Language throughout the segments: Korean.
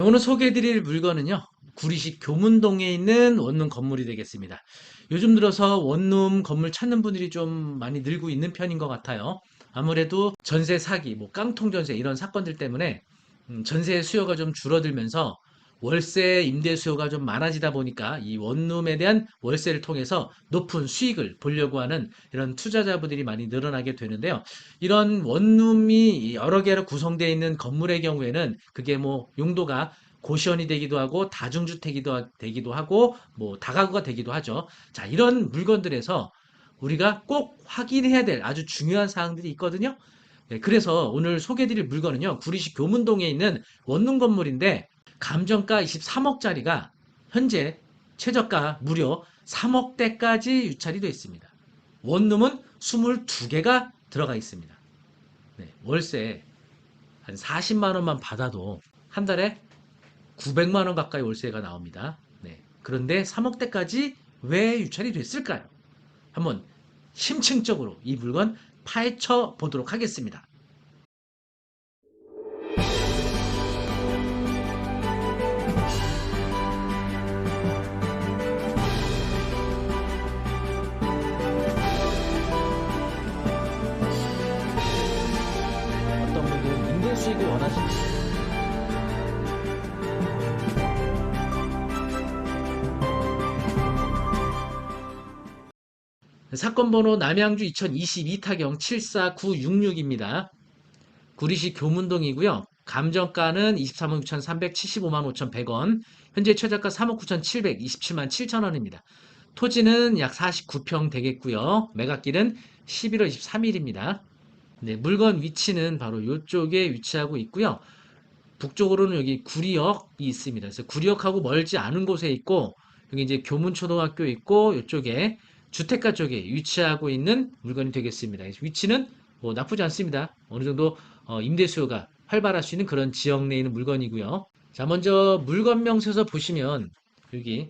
오늘 소개해드릴 물건은요, 구리시 교문동에 있는 원룸 건물이 되겠습니다. 요즘 들어서 원룸 건물 찾는 분들이 좀 많이 늘고 있는 편인 것 같아요. 아무래도 전세 사기, 뭐 깡통 전세 이런 사건들 때문에 전세 수요가 좀 줄어들면서 월세 임대 수요가 좀 많아지다 보니까 이 원룸에 대한 월세를 통해서 높은 수익을 보려고 하는 이런 투자자분들이 많이 늘어나게 되는데요. 이런 원룸이 여러 개로 구성되어 있는 건물의 경우에는 그게 뭐 용도가 고시원이 되기도 하고 되기도 하고 뭐 다가구가 되기도 하죠. 자, 이런 물건들에서 우리가 꼭 확인해야 될 아주 중요한 사항들이 있거든요. 네, 그래서 오늘 소개해드릴 물건은요, 구리시 교문동에 있는 원룸 건물인데 감정가 23억짜리가 현재 최저가 무려 3억대까지 유찰이 되어 있습니다. 원룸은 22개가 들어가 있습니다. 네, 월세 한 40만 원만 받아도 한 달에 900만 원 가까이 월세가 나옵니다. 네, 그런데 3억대까지 왜 유찰이 됐을까요? 한번 심층적으로 이 물건 파헤쳐 보도록 하겠습니다. 어떤 분들은 임대 수익을 원하시는 사건 번호 남양주 2022 타경 74966입니다. 구리시 교문동이고요. 감정가는 23억 6,375만 5,100원, 현재 최저가 3억 9,727만 7천원입니다. 토지는 약 49평 되겠고요. 매각일은 11월 23일입니다. 네, 물건 위치는 바로 이쪽에 위치하고 있고요. 북쪽으로는 여기 구리역이 있습니다. 그래서 구리역하고 멀지 않은 곳에 있고, 여기 이제 교문초등학교 있고, 이쪽에 주택가 쪽에 위치하고 있는 물건이 되겠습니다. 위치는 뭐 나쁘지 않습니다. 어느 정도 임대 수요가 활발할 수 있는 그런 지역 내에 있는 물건이고요. 자, 먼저 물건 명세서 보시면 여기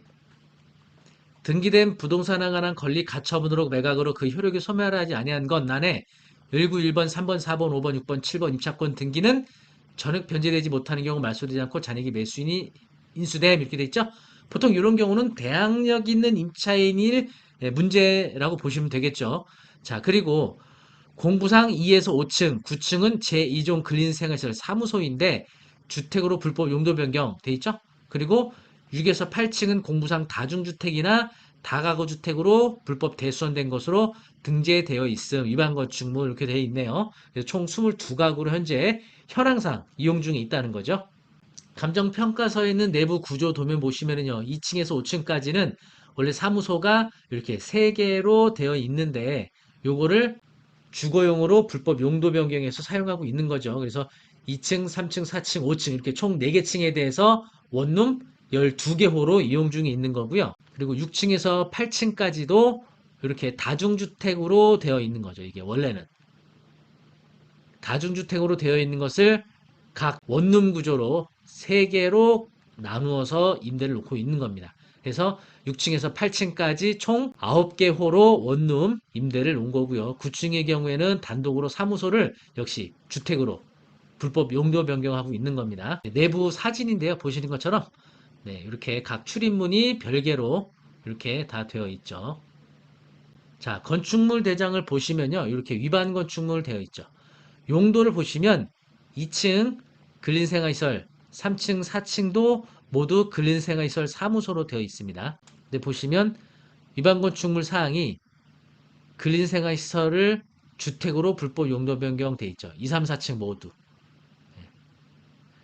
등기된 부동산에 관한 권리 가처분으로 매각으로 그 효력이 소멸하지 아니한 건 난해 1구 1번, 3번, 4번, 5번, 6번, 7번 입찰권 등기는 전액 변제되지 못하는 경우 말소되지 않고 잔액이 매수인이 인수됨 이렇게 돼 있죠. 보통 이런 경우는 대항력 있는 임차인일 문제라고 보시면 되겠죠. 자, 그리고 공부상 2에서 5층, 9층은 제2종 근린생활시설 사무소인데 주택으로 불법 용도 변경 돼 있죠? 그리고 6에서 8층은 공부상 다중주택이나 다가구 주택으로 불법 대수원된 것으로 등재되어 있음 위반 건축물 이렇게 되어 있네요. 그래서 총 22가구로 현재 현황상 이용 중에 있다는 거죠. 감정평가서에 있는 내부 구조 도면 보시면은요, 2층에서 5층까지는 원래 사무소가 이렇게 3개로 되어 있는데 요거를 주거용으로 불법 용도 변경해서 사용하고 있는 거죠. 그래서 2층, 3층, 4층, 5층 이렇게 총 4개 층에 대해서 원룸 12개 호로 이용 중에 있는 거고요. 그리고 6층에서 8층까지도 이렇게 다중주택으로 되어 있는 거죠. 이게 원래는. 다중주택으로 되어 있는 것을 각 원룸 구조로 3개로 나누어서 임대를 놓고 있는 겁니다. 그래서 6층에서 8층까지 총 9개 호로 원룸 임대를 놓은 거고요. 9층의 경우에는 단독으로 사무소를 역시 주택으로 불법 용도 변경하고 있는 겁니다. 내부 사진인데요. 보시는 것처럼 네, 이렇게 각 출입문이 별개로 이렇게 다 되어 있죠. 자, 건축물 대장을 보시면요. 이렇게 위반 건축물 되어 있죠. 용도를 보시면 2층 근린생활시설, 3층, 4층도 모두 근린생활시설 사무소로 되어 있습니다. 근데 보시면 위반 건축물 사항이 근린생활시설을 주택으로 불법 용도 변경돼 있죠. 2, 3, 4층 모두.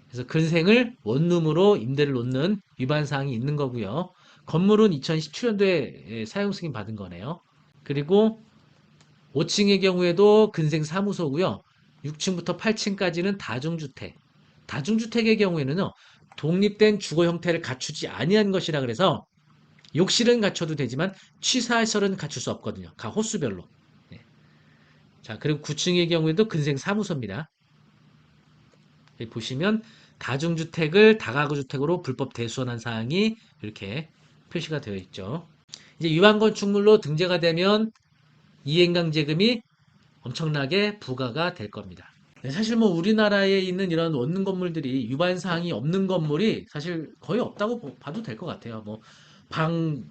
그래서 근생을 원룸으로 임대를 놓는 위반 사항이 있는 거고요. 건물은 2017년도에 사용 승인 받은 거네요. 그리고 5층의 경우에도 근생 사무소고요. 6층부터 8층까지는 다중주택. 다중주택의 경우에는요. 독립된 주거 형태를 갖추지 아니한 것이라 그래서 욕실은 갖춰도 되지만 취사시설은 갖출 수 없거든요. 각 호수별로. 네. 자, 그리고 9층의 경우에도 근생 사무소입니다. 여기 보시면 다중주택을 다가구 주택으로 불법 대수원한 사항이 이렇게 표시가 되어 있죠. 이제 위반 건축물로 등재가 되면 이행강제금이 엄청나게 부과가 될 겁니다. 네, 사실 뭐 우리나라에 있는 이런 원룸 건물들이 위반 사항이 없는 건물이 사실 거의 없다고 봐도 될 것 같아요. 뭐 방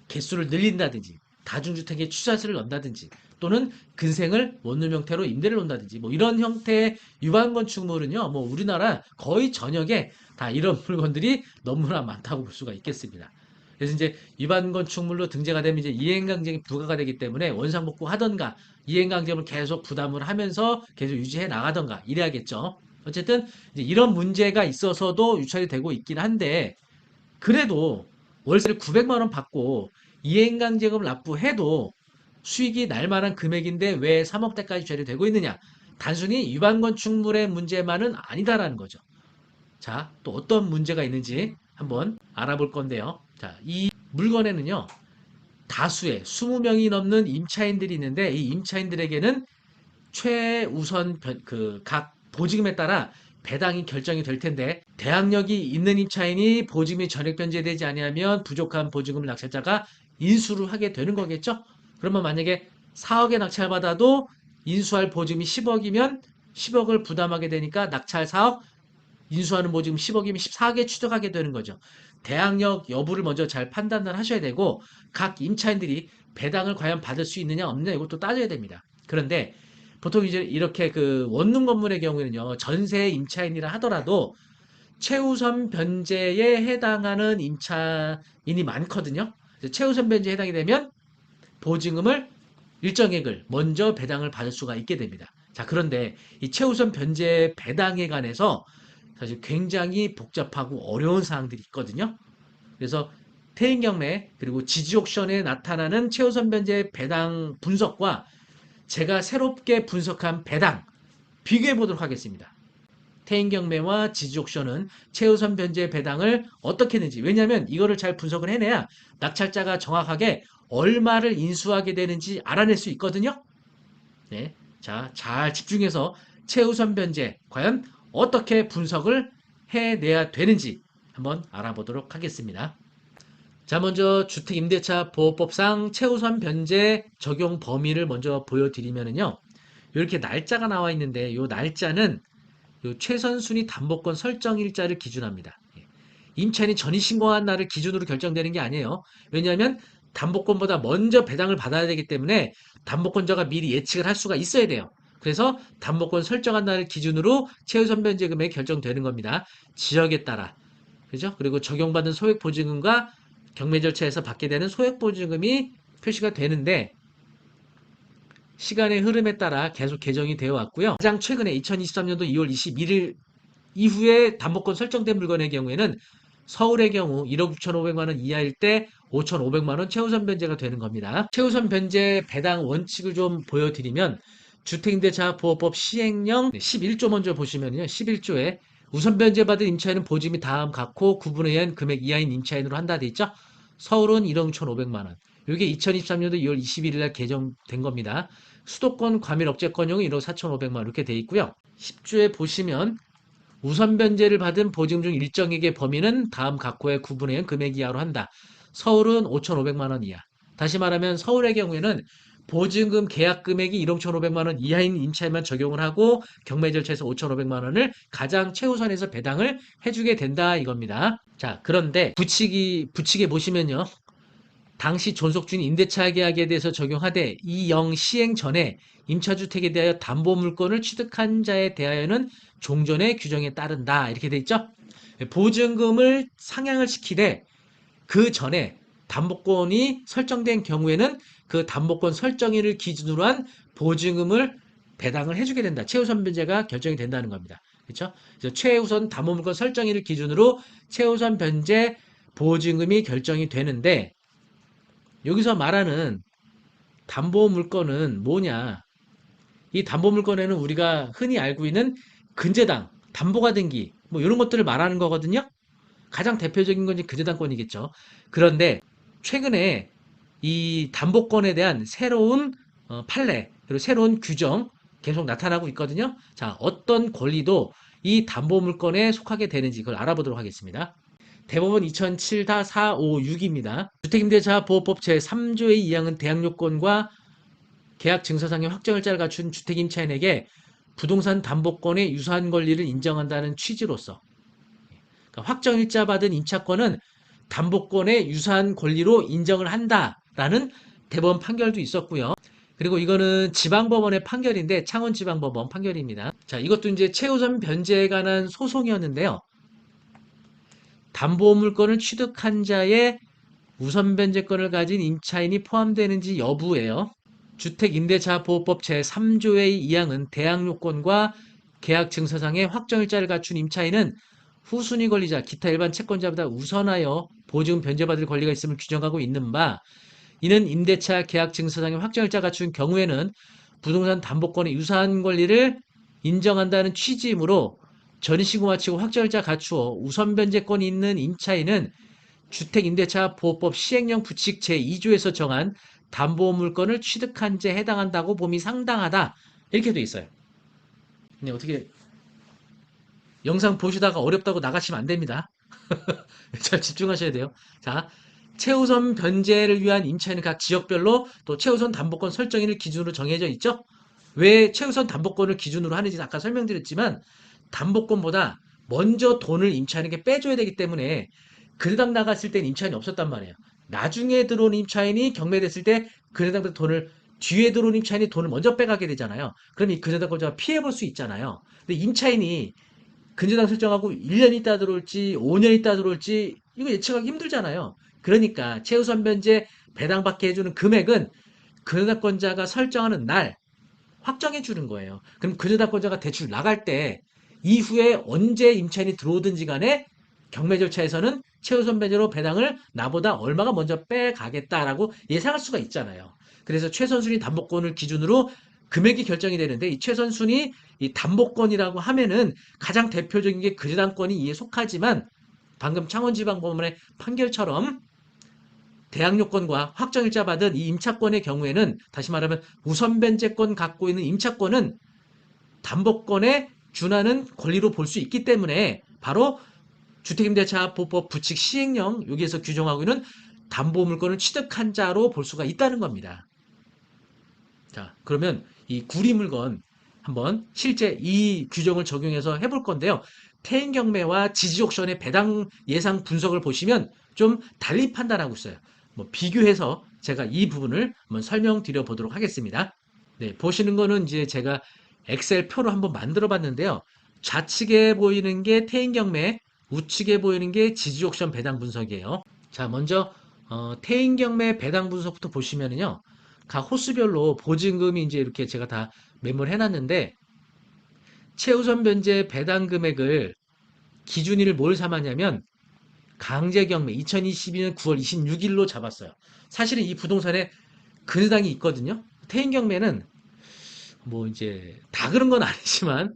개수를 늘린다든지 다중주택에 취사슬을 넣는다든지 또는 근생을 원룸 형태로 임대를 놓는다든지 뭐 이런 형태의 위반 건축물은요. 뭐 우리나라 거의 전역에 다 이런 물건들이 너무나 많다고 볼 수가 있겠습니다. 그래서 이제 위반 건축물로 등재가 되면 이제 이행강제가 부과가 되기 때문에 원상복구 하던가 이행강제를 계속 부담을 하면서 계속 유지해 나가던가 이래야겠죠. 어쨌든 이제 이런 문제가 있어서도 유찰이 되고 있긴 한데 그래도 월세를 900만 원 받고 이행강제금을 납부해도 수익이 날 만한 금액인데 왜 3억대까지 처리되고 있느냐? 단순히 위반 건축물의 문제만은 아니다라는 거죠. 자, 또 어떤 문제가 있는지 한번 알아볼 건데요. 자, 이 물건에는요, 다수의 20명이 넘는 임차인들이 있는데 이 임차인들에게는 최우선 각 보증금에 따라 배당이 결정이 될 텐데 대항력이 있는 임차인이 보증금이 전액 변제되지 아니하면 부족한 보증금을 낙찰자가 인수를 하게 되는 거겠죠? 그러면 만약에 4억에 낙찰받아도 인수할 보증금이 10억이면 10억을 부담하게 되니까 낙찰 4억, 인수하는 보증금 10억이면 14억에 취득하게 되는 거죠. 대항력 여부를 먼저 잘 판단을 하셔야 되고 각 임차인들이 배당을 과연 받을 수 있느냐 없느냐 이것도 따져야 됩니다. 그런데 보통 이제 이렇게 그 원룸 건물의 경우에는요, 전세 임차인이라 하더라도 최우선 변제에 해당하는 임차인이 많거든요. 최우선 변제에 해당이 되면 보증금을 일정액을 먼저 배당을 받을 수가 있게 됩니다. 자, 그런데 이 최우선 변제 배당에 관해서 사실 굉장히 복잡하고 어려운 사항들이 있거든요. 그래서 퇴임 경매 그리고 지지 옥션에 나타나는 최우선 변제 배당 분석과 제가 새롭게 분석한 배당 비교해 보도록 하겠습니다. 퇴임 경매와 지지 옥션은 최우선 변제 배당을 어떻게 했는지 왜냐하면 이거를 잘 분석을 해내야 낙찰자가 정확하게 얼마를 인수하게 되는지 알아낼 수 있거든요. 네, 자, 잘 집중해서 최우선 변제 과연 어떻게 분석을 해내야 되는지 한번 알아보도록 하겠습니다. 자, 먼저 주택임대차 보호법상 최우선 변제 적용 범위를 먼저 보여드리면은요. 이렇게 날짜가 나와 있는데 이 날짜는 요 최선순위 담보권 설정 일자를 기준합니다. 예. 임차인이 전입 신고한 날을 기준으로 결정되는 게 아니에요. 왜냐하면 담보권보다 먼저 배당을 받아야 되기 때문에 담보권자가 미리 예측을 할 수가 있어야 돼요. 그래서 담보권 설정한 날을 기준으로 최우선 변제 금액이 결정되는 겁니다. 지역에 따라. 그죠? 그리고 적용받은 소액보증금과 경매 절차에서 받게 되는 소액보증금이 표시가 되는데 시간의 흐름에 따라 계속 개정이 되어 왔고요. 가장 최근에 2023년도 2월 21일 이후에 담보권 설정된 물건의 경우에는 서울의 경우 1억 6,500만 원 이하일 때 5,500만 원 최우선 변제가 되는 겁니다. 최우선 변제 배당 원칙을 좀 보여드리면 주택임대차보호법 시행령 11조 먼저 보시면요. 11조에 우선 변제받은 임차인은 보증이 다음 각호 구분에 의한 금액 이하인 임차인으로 한다 돼 있죠. 서울은 1억 6,500만 원. 이게 2023년도 2월 21일 날 개정된 겁니다. 수도권 과밀 억제권용은 1억 4,500만 원 이렇게 돼 있고요. 10조에 보시면 우선 변제를 받은 보증금 중 일정액의 범위는 다음 각호의 구분에 의한 금액 이하로 한다. 서울은 5,500만 원 이하. 다시 말하면 서울의 경우에는 보증금 계약 금액이 1억 1,500만 원 이하인 임차인만 적용을 하고 경매 절차에서 5,500만 원을 가장 최우선에서 배당을 해주게 된다 이겁니다. 자, 그런데 부칙에 보시면요. 당시 존속주인 임대차 계약에 대해서 적용하되 이영 시행 전에 임차주택에 대하여 담보물건을 취득한 자에 대하여는 종전의 규정에 따른다 이렇게 돼 있죠. 보증금을 상향을 시키되 그 전에 담보권이 설정된 경우에는 그 담보권 설정일을 기준으로 한 보증금을 배당을 해주게 된다. 최우선 변제가 결정이 된다는 겁니다. 그렇죠? 그래서 최우선 담보물건 설정일을 기준으로 최우선 변제 보증금이 결정이 되는데 여기서 말하는 담보물건은 뭐냐? 이 담보물건에는 우리가 흔히 알고 있는 근저당, 담보가 등기 뭐 이런 것들을 말하는 거거든요. 가장 대표적인 건 이제 근저당권이겠죠. 그런데 최근에 이 담보권에 대한 새로운 판례 그리고 새로운 규정 계속 나타나고 있거든요. 자, 어떤 권리도 이 담보물건에 속하게 되는지 그걸 알아보도록 하겠습니다. 대법원 2007-456입니다. 주택임대차보호법 제3조의 2항은 대항요건과 계약 증서상의 확정일자를 갖춘 주택임차인에게 부동산 담보권의 유사한 권리를 인정한다는 취지로서 그러니까 확정일자 받은 임차권은 담보권의 유사한 권리로 인정을 한다라는 대법원 판결도 있었고요. 그리고 이거는 지방법원의 판결인데 창원지방법원 판결입니다. 자, 이것도 이제 최우선 변제에 관한 소송이었는데요. 담보물권을 취득한 자의 우선 변제권을 가진 임차인이 포함되는지 여부예요. 주택임대차보호법 제3조의 2항은 대항요건과 계약 증서상의 확정일자를 갖춘 임차인은 후순위 권리자, 기타 일반 채권자보다 우선하여 보증 변제받을 권리가 있음을 규정하고 있는 바, 이는 임대차 계약 증서상의 확정일자 갖춘 경우에는 부동산 담보권의 유사한 권리를 인정한다는 취지이므로 전입신고 마치고 확정일자 갖추어 우선 변제권이 있는 임차인은 주택임대차보호법 시행령 부칙 제2조에서 정한 담보물권을 취득한 데 해당한다고 봄이 상당하다. 이렇게 돼 있어요. 네, 어떻게 영상 보시다가 어렵다고 나가시면 안 됩니다. 잘 집중하셔야 돼요. 자, 최우선 변제를 위한 임차인은 각 지역별로 또 최우선 담보권 설정일을 기준으로 정해져 있죠. 왜 최우선 담보권을 기준으로 하는지 아까 설명드렸지만 담보권보다 먼저 돈을 임차인에게 빼줘야 되기 때문에 그네당 나갔을 땐 임차인이 없었단 말이에요. 나중에 들어온 임차인이 경매됐을 때 그네당 돈을 뒤에 들어온 임차인이 돈을 먼저 빼가게 되잖아요. 그럼 이 그네당 거자 피해볼 수 있잖아요. 근데 임차인이 근저당 설정하고 1년 있다 들어올지 5년 있다 들어올지 이거 예측하기 힘들잖아요. 그러니까 최우선 변제 배당받게 해주는 금액은 근저당권자가 설정하는 날 확정해 주는 거예요. 그럼 근저당권자가 대출 나갈 때 이후에 언제 임차인이 들어오든지 간에 경매 절차에서는 최우선 변제로 배당을 나보다 얼마가 먼저 빼가겠다라고 예상할 수가 있잖아요. 그래서 최선순위 담보권을 기준으로 금액이 결정이 되는데 이 최선순위 이 담보권이라고 하면은 가장 대표적인 게 근저당권이 이에 속하지만 방금 창원지방법원의 판결처럼 대항요건과 확정일자 받은 이 임차권의 경우에는 다시 말하면 우선 변제권 갖고 있는 임차권은 담보권에 준하는 권리로 볼 수 있기 때문에 바로 주택임대차보호법 부칙 시행령 여기에서 규정하고 있는 담보물권을 취득한 자로 볼 수가 있다는 겁니다. 자, 그러면 이 구리물건 한번 실제 이 규정을 적용해서 해볼 건데요. 태인경매와 지지옥션의 배당 예상 분석을 보시면 좀 달리 판단하고 있어요. 뭐 비교해서 제가 이 부분을 한번 설명드려 보도록 하겠습니다. 네, 보시는 거는 이제 제가 엑셀 표로 한번 만들어 봤는데요. 좌측에 보이는 게 태인경매, 우측에 보이는 게 지지옥션 배당 분석이에요. 자, 먼저 태인경매 배당 분석부터 보시면은요. 각 호수별로 보증금이 이제 이렇게 제가 다 메모를 해놨는데 최우선 변제 배당 금액을 기준일을 뭘 삼았냐면 강제경매 2022년 9월 26일로 잡았어요. 사실은 이 부동산에 근저당이 있거든요. 태인경매는 뭐 이제 다 그런 건 아니지만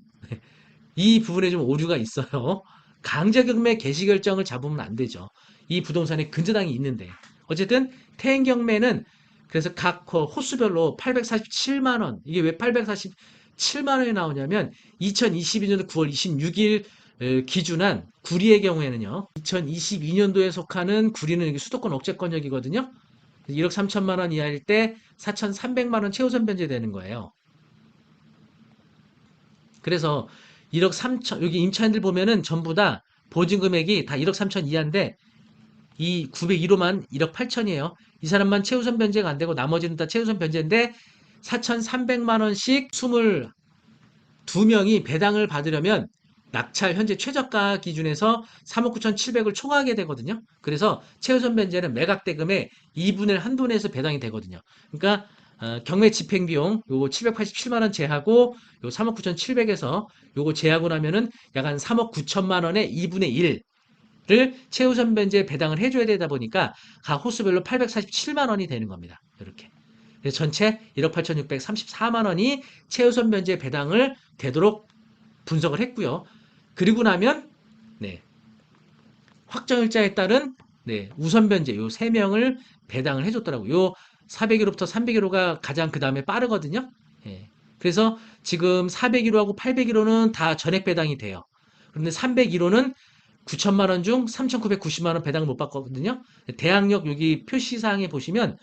이 부분에 좀 오류가 있어요. 강제경매 개시 결정을 잡으면 안 되죠. 이 부동산에 근저당이 있는데 어쨌든 태인경매는 그래서 각 호수별로 847만 원. 이게 왜 847만 원이 나오냐면 2022년도 9월 26일 기준한 구리의 경우에는요. 2022년도에 속하는 구리는 여기 수도권 억제권역이거든요. 1억 3천만 원 이하일 때 4,300만 원 최우선 변제되는 거예요. 그래서 1억 3천 여기 임차인들 보면은 전부 다 보증 금액이 다 1억 3천 이하인데 이 901호만 1억 8천이에요. 이 사람만 최우선 변제가 안 되고 나머지는 다 최우선 변제인데 4,300만 원씩 22명이 배당을 받으려면 낙찰 현재 최저가 기준에서 3억 9,700을 초과하게 되거든요. 그래서 최우선 변제는 매각 대금의 2분의 1 돈에서 배당이 되거든요. 그러니까 경매 집행비용 요거 787만 원 제하고 요 3억 9,700에서 요거 제하고 나면은 약 한 3억 9천만 원의 2분의 1을 최우선 변제 배당을 해줘야 되다 보니까 각 호수별로 847만 원이 되는 겁니다. 이렇게. 그래서 전체 1억 8,634만 원이 최우선 변제 배당을 되도록 분석을 했고요. 그리고 나면 네, 확정일자에 따른 네, 우선 변제 요 3명을 배당을 해줬더라고요. 요 401호부터 301호가 가장 그 다음에 빠르거든요. 예. 그래서 지금 401호하고 801호는 다 전액 배당이 돼요. 그런데 301호는 9천만 원 중 3,990만 원 배당을 못 받거든요. 대항력 여기 표시사항에 보시면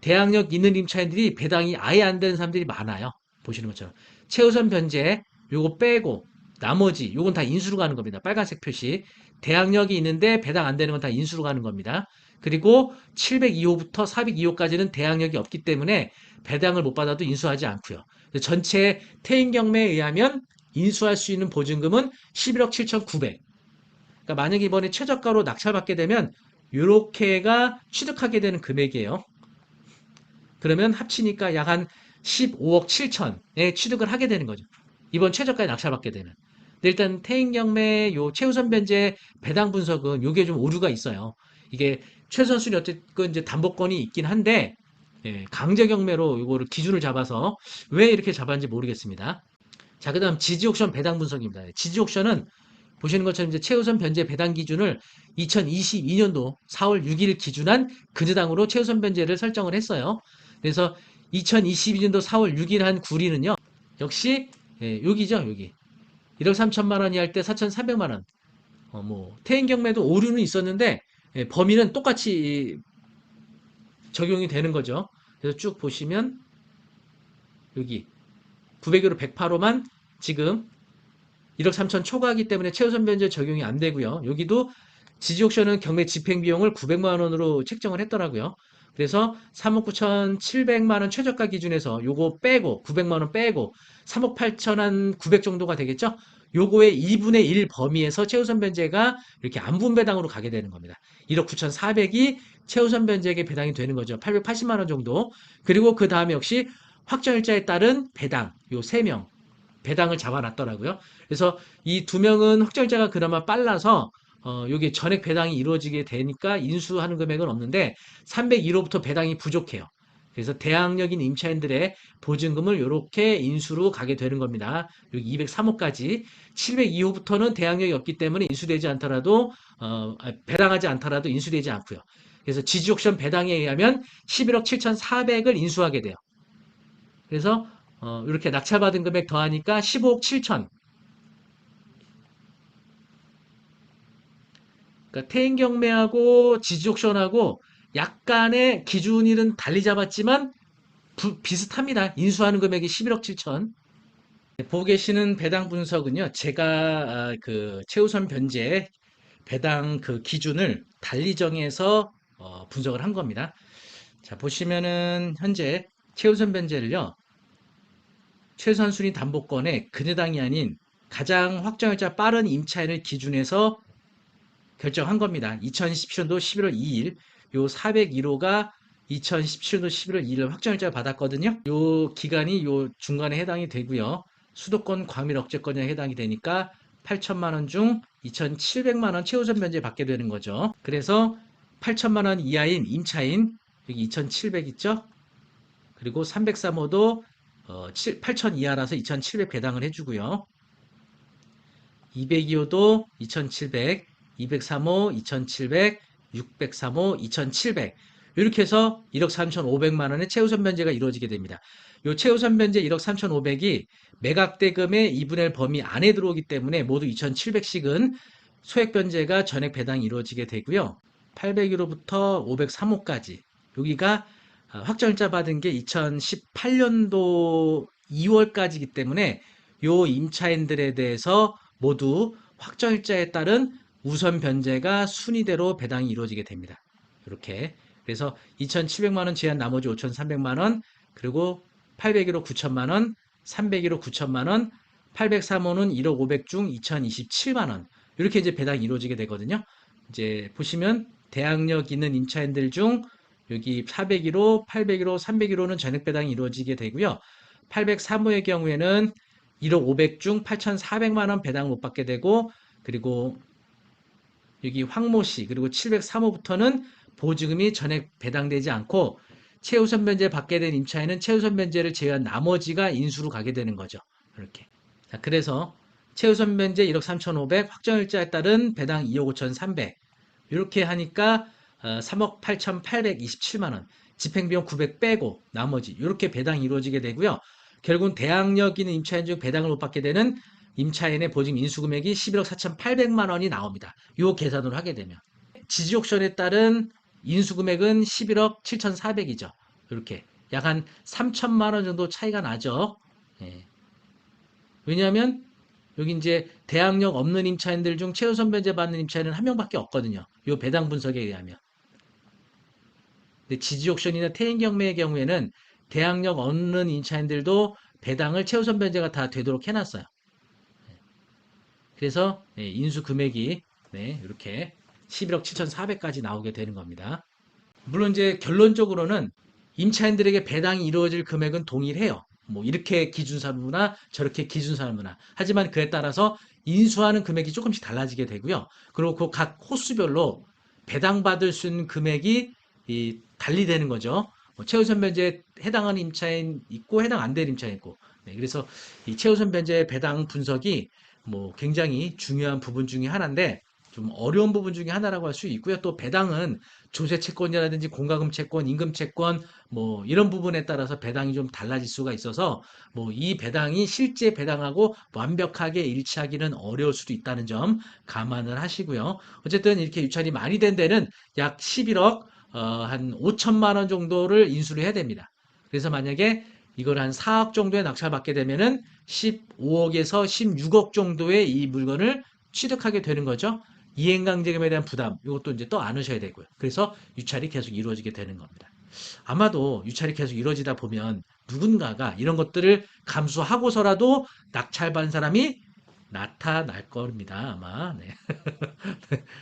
대항력 있는 임차인들이 배당이 아예 안 되는 사람들이 많아요. 보시는 것처럼. 최우선 변제 요거 빼고 나머지 요건 다 인수로 가는 겁니다. 빨간색 표시. 대항력이 있는데 배당 안 되는 건 다 인수로 가는 겁니다. 그리고 702호부터 402호까지는 대항력이 없기 때문에 배당을 못 받아도 인수하지 않고요. 전체 퇴임 경매에 의하면 인수할 수 있는 보증금은 11억 7,900. 그러니까 만약 이번에 최저가로 낙찰받게 되면 요렇게가 취득하게 되는 금액이에요. 그러면 합치니까 약 한 15억 7천에 취득을 하게 되는 거죠. 이번 최저가에 낙찰받게 되면. 근데 일단 태인 경매 요 최우선 변제 배당 분석은 요게 좀 오류가 있어요. 이게 최선순위 어쨌든 이제 담보권이 있긴 한데 예, 강제 경매로 요거를 기준을 잡아서 왜 이렇게 잡았는지 모르겠습니다. 자, 그다음 지지 옥션 배당 분석입니다. 지지 옥션은 보시는 것처럼 이제 최우선 변제 배당 기준을 2022년도 4월 6일 기준한 근저당으로 최우선 변제를 설정을 했어요. 그래서 2022년도 4월 6일 한 구리는요. 역시 예, 여기죠, 여기. 1억 3천만 원이 할 때 4,300만 원. 뭐 퇴임 경매도 오류는 있었는데 예, 범위는 똑같이 적용이 되는 거죠. 그래서 쭉 보시면 여기 900으로 108호만 지금 1억 3천 초과하기 때문에 최우선 변제 적용이 안 되고요. 여기도 지지옥션은 경매 집행 비용을 900만 원으로 책정을 했더라고요. 그래서 3억 9,700만 원 최저가 기준에서 요거 빼고 900만 원 빼고 3억 8천 한 900 정도가 되겠죠? 요거의 2분의 1 범위에서 최우선 변제가 이렇게 안분 배당으로 가게 되는 겁니다. 1억 9,400이 최우선 변제액의 배당이 되는 거죠. 880만 원 정도. 그리고 그 다음에 역시 확정일자에 따른 배당 요 3명 배당을 잡아놨더라고요. 그래서 이 두 명은 확정일자가 그나마 빨라서 요게 전액 배당이 이루어지게 되니까 인수하는 금액은 없는데 301호부터 배당이 부족해요. 그래서 대항력인 임차인들의 보증금을 이렇게 인수로 가게 되는 겁니다. 여기 203호까지 702호부터는 대항력이 없기 때문에 인수되지 않더라도 배당하지 않더라도 인수되지 않고요. 그래서 지지옥션 배당에 의하면 11억 7,400을 인수하게 돼요. 그래서 이렇게 낙찰받은 금액 더하니까 15억 7천. 그러니까 퇴임 경매하고 지지옥션하고 약간의 기준일은 달리 잡았지만 비슷합니다. 인수하는 금액이 11억 7천. 보고 계시는 배당 분석은요. 제가 그 최우선 변제 배당 그 기준을 달리 정해서 분석을 한 겁니다. 자, 보시면은 현재 최우선 변제를요. 최선순위 담보권의 근저당이 아닌 가장 확정일자 빠른 임차인을 기준해서 결정한 겁니다. 2017년도 11월 2일 요 401호가 2017년도 11월 2일 확정일자 받았거든요. 요 기간이 요 중간에 해당이 되고요. 수도권 과밀 억제권에 해당이 되니까 8천만 원 중 2,700만 원 최우선 변제 받게 되는 거죠. 그래서 8천만 원 이하인 임차인 여기 2,700 있죠? 그리고 303호도 8천 이하라서 2,700 배당을 해주고요. 202호도 2,700, 203호 2,700, 603호 2,700 이렇게 해서 1억 3,500만 원의 최우선 변제가 이루어지게 됩니다. 이 최우선 변제 1억 3,500이 매각대금의 2분의 1 범위 안에 들어오기 때문에 모두 2,700씩은 소액 변제가 전액 배당이 이루어지게 되고요. 801호부터 503호까지 여기가 확정일자 받은 게 2018년도 2월까지이기 때문에 요 임차인들에 대해서 모두 확정일자에 따른 우선 변제가 순위대로 배당이 이루어지게 됩니다. 이렇게. 그래서 2,700만 원 제한 나머지 5,300만 원, 그리고 801호 9천만 원, 301호 9천만 원, 803호는 1억 500 중 2,027만 원. 이렇게 이제 배당이 이루어지게 되거든요. 이제 보시면 대항력 있는 임차인들 중 여기 401호, 801호, 301호는 전액 배당이 이루어지게 되고요. 803호의 경우에는 1억 500 중 8,400만 원 배당 못 받게 되고, 그리고 여기 황모 씨 그리고 703호부터는 보증금이 전액 배당되지 않고 최우선 변제 받게 된 임차인은 최우선 변제를 제외한 나머지가 인수로 가게 되는 거죠. 이렇게. 자, 그래서 최우선 변제 1억 3,500, 확정일자에 따른 배당 2억 5,300. 이렇게 하니까 3억 8,827만 원. 집행비용 900 빼고 나머지 이렇게 배당이 이루어지게 되고요. 결국은 대항력 있는 임차인 중 배당을 못 받게 되는 임차인의 보증 인수금액이 11억 4,800만 원이 나옵니다. 이 계산으로 하게 되면. 지지옥션에 따른 인수금액은 11억 7,400이죠. 이렇게 약 한 3천만 원 정도 차이가 나죠. 예. 왜냐하면 여기 이제 대항력 없는 임차인들 중 최우선 변제 받는 임차인은 한 명밖에 없거든요. 요 배당 분석에 의하면. 근데 지지 옥션이나 태인 경매의 경우에는 대항력 없는 임차인들도 배당을 최우선 변제가 다 되도록 해놨어요. 그래서 인수 금액이 이렇게 11억 7,400까지 나오게 되는 겁니다. 물론 이제 결론적으로는 임차인들에게 배당이 이루어질 금액은 동일해요. 뭐 이렇게 기준사무나 저렇게 기준사무나. 하지만 그에 따라서 인수하는 금액이 조금씩 달라지게 되고요. 그리고 그 각 호수별로 배당받을 수 있는 금액이 달리 되는 거죠. 뭐 최우선 변제에 해당하는 임차인 있고 해당 안 되는 임차인 있고. 그래서 이 최우선 변제 배당 분석이 뭐 굉장히 중요한 부분 중에 하나인데 좀 어려운 부분 중에 하나라고 할 수 있고요. 또 배당은 조세 채권이라든지 공과금 채권, 임금 채권 뭐 이런 부분에 따라서 배당이 좀 달라질 수가 있어서 뭐 이 배당이 실제 배당하고 완벽하게 일치하기는 어려울 수도 있다는 점 감안을 하시고요. 어쨌든 이렇게 유찰이 많이 된 데는 약 11억 한 5천만 원 정도를 인수를 해야 됩니다. 그래서 만약에 이걸 한 4억 정도에 낙찰받게 되면은 15억에서 16억 정도의 이 물건을 취득하게 되는 거죠. 이행강제금에 대한 부담, 이것도 이제 또 안으셔야 되고요. 그래서 유찰이 계속 이루어지게 되는 겁니다. 아마도 유찰이 계속 이루어지다 보면 누군가가 이런 것들을 감수하고서라도 낙찰받은 사람이 나타날 겁니다. 아마. 네.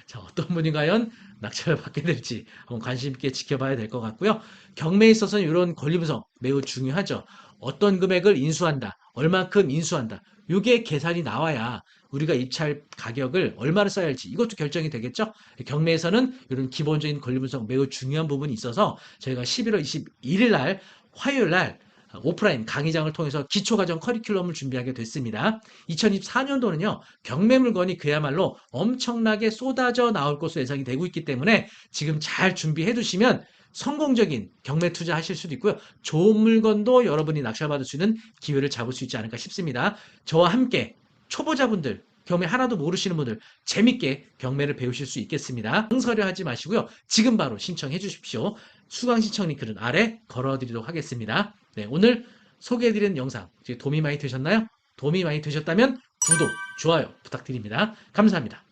자, 어떤 분이 과연 낙찰을 받게 될지 한번 관심 있게 지켜봐야 될 것 같고요. 경매에 있어서는 이런 권리 분석 매우 중요하죠. 어떤 금액을 인수한다, 얼만큼 인수한다. 이게 계산이 나와야 우리가 입찰 가격을 얼마를 써야 할지 이것도 결정이 되겠죠. 경매에서는 이런 기본적인 권리 분석 매우 중요한 부분이 있어서 저희가 11월 21일 날 화요일 날 오프라인 강의장을 통해서 기초과정 커리큘럼을 준비하게 됐습니다. 2024년도는요, 경매 물건이 그야말로 엄청나게 쏟아져 나올 것으로 예상이 되고 있기 때문에 지금 잘 준비해 두시면 성공적인 경매 투자하실 수도 있고요. 좋은 물건도 여러분이 낙찰받을 수 있는 기회를 잡을 수 있지 않을까 싶습니다. 저와 함께 초보자분들, 경매 하나도 모르시는 분들 재밌게 경매를 배우실 수 있겠습니다. 망설여 하지 마시고요. 지금 바로 신청해 주십시오. 수강 신청 링크는 아래 걸어드리도록 하겠습니다. 네, 오늘 소개해드린 영상 도움이 많이 되셨나요? 도움이 많이 되셨다면 구독, 좋아요 부탁드립니다. 감사합니다.